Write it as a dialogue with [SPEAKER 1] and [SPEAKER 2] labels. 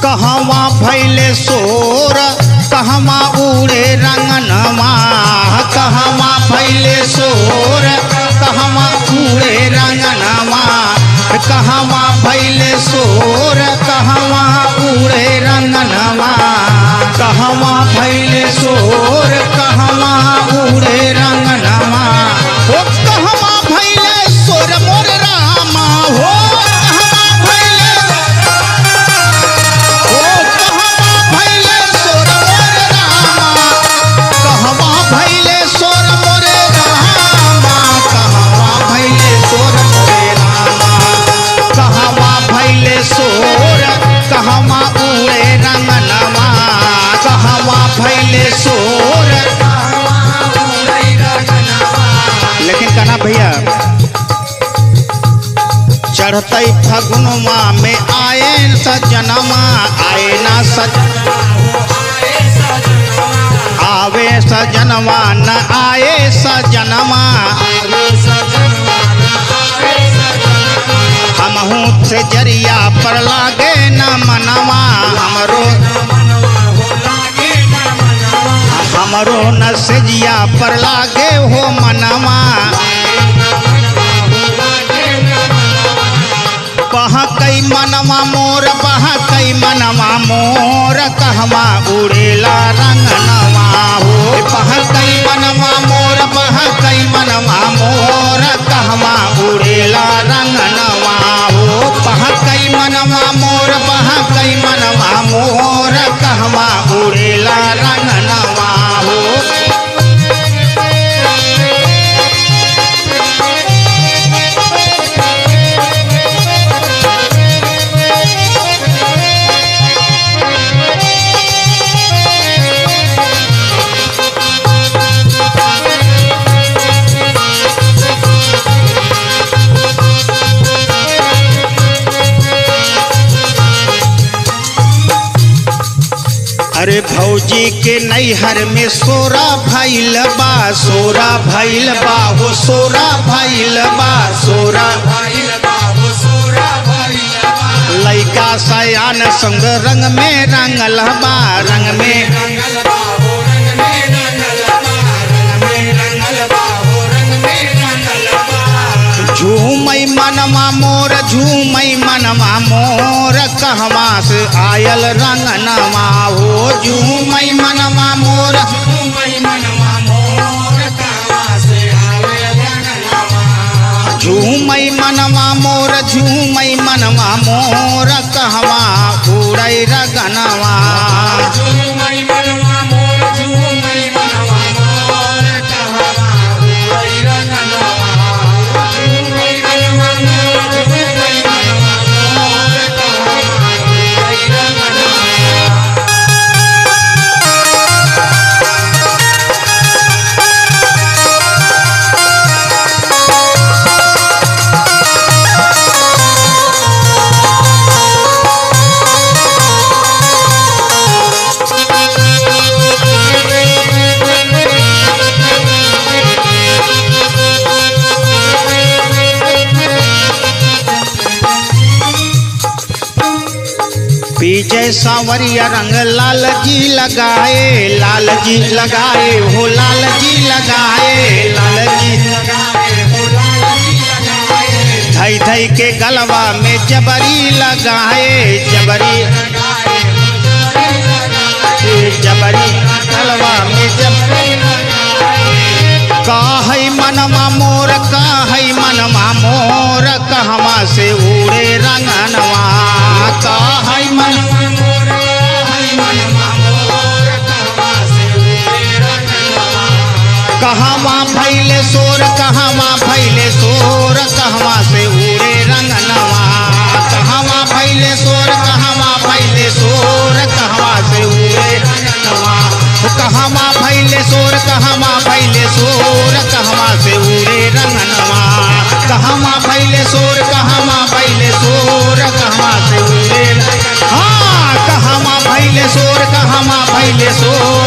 [SPEAKER 1] कहवा भैले सोर कहवा उड़े रंगनवा, कहवा भैले सोर कहवा उड़े रंगनवा, कहवा भैले सोर कहवा उड़े रंगनवा, कहवा भैले सोर कहवा उड़े रंगनवा। ओ कहवा भैले सोर मोर रामा हो, लेकिन कहना भैया चढ़ते फगुनवा में आए सजनमा, आए ना आवे सजनवा न आए सजनवा, हमहू से जरिया पर लागे न मनवा, हमरो न सजिया पर लागे हो मनवा। बह कई मनवा मोर बह कई मनवा मोर, कहवा उड़ेला रंगनवा हो, बह कई मनवा मोर बह कई मनवा मोर, कहवा उड़ेला रंगनवा हो, बह कई मनवा मोर बह कई मनवा मोर, कहवा उड़ेला रंगनवा हो। अरे भौजी के नैहर में सोरा भइल बा, सोरा भइल बा हो सोरा भइल बा, सोरा भइल बा हो सोरा भइल बा। लइका सयान संग रंग में रंगल बा, रंग में रंगल बा हो रंग में रंगल बा, रंग में रंगल बा हो रंग में रंगल बा। झूमई मनवा मोर झूमई मनवा मोर, कहवा से आयल रंगनवा हो, झूमई मनवा मोर झूमई मनवा मोर, कहवा से आयल रंगनवा, झूमई मनवा मोर झूमई मनवा मोर, कहवा उड़ै रंगनवा, झूमई मनवा मोर झूमई मनवा मोर, कहवा उड़ै रंगनवा, झूमई मनवा मोर झूमई मनवा मोर, कहवा उड़ै रंगनवा। विजय सांवरिया रंग लाल जी लगाए, लाल जी लगाए हो लाल जी लगाए, लाल जी लगाए हो लाल जी लगाए। धई धई के गलवा में जबरी लगाए, जबरी जबरी गलवा में जबरी कहई मनवा मोर कहई मनवा मोर, कहवा से उड़े रंगनवा, कहई मनवा मोर कहई मनवा मोर, कहवा से उड़े रंगनवा। कहवा भैले सोर कहवा भैले सोर, कहवा से उड़े रंगनवा, कहवा भैले सोर कहवा भैले सोर, कहवा से उड़े रंगनवा, कहवा भैले सोर कहवा भैले सोर, कहवा से उड़े रंगनवा, कहवा भैले सोर कहवा भैले सोर, कहवा से उड़े, हाँ कहवा भैले सोर कहवा भैले सोर।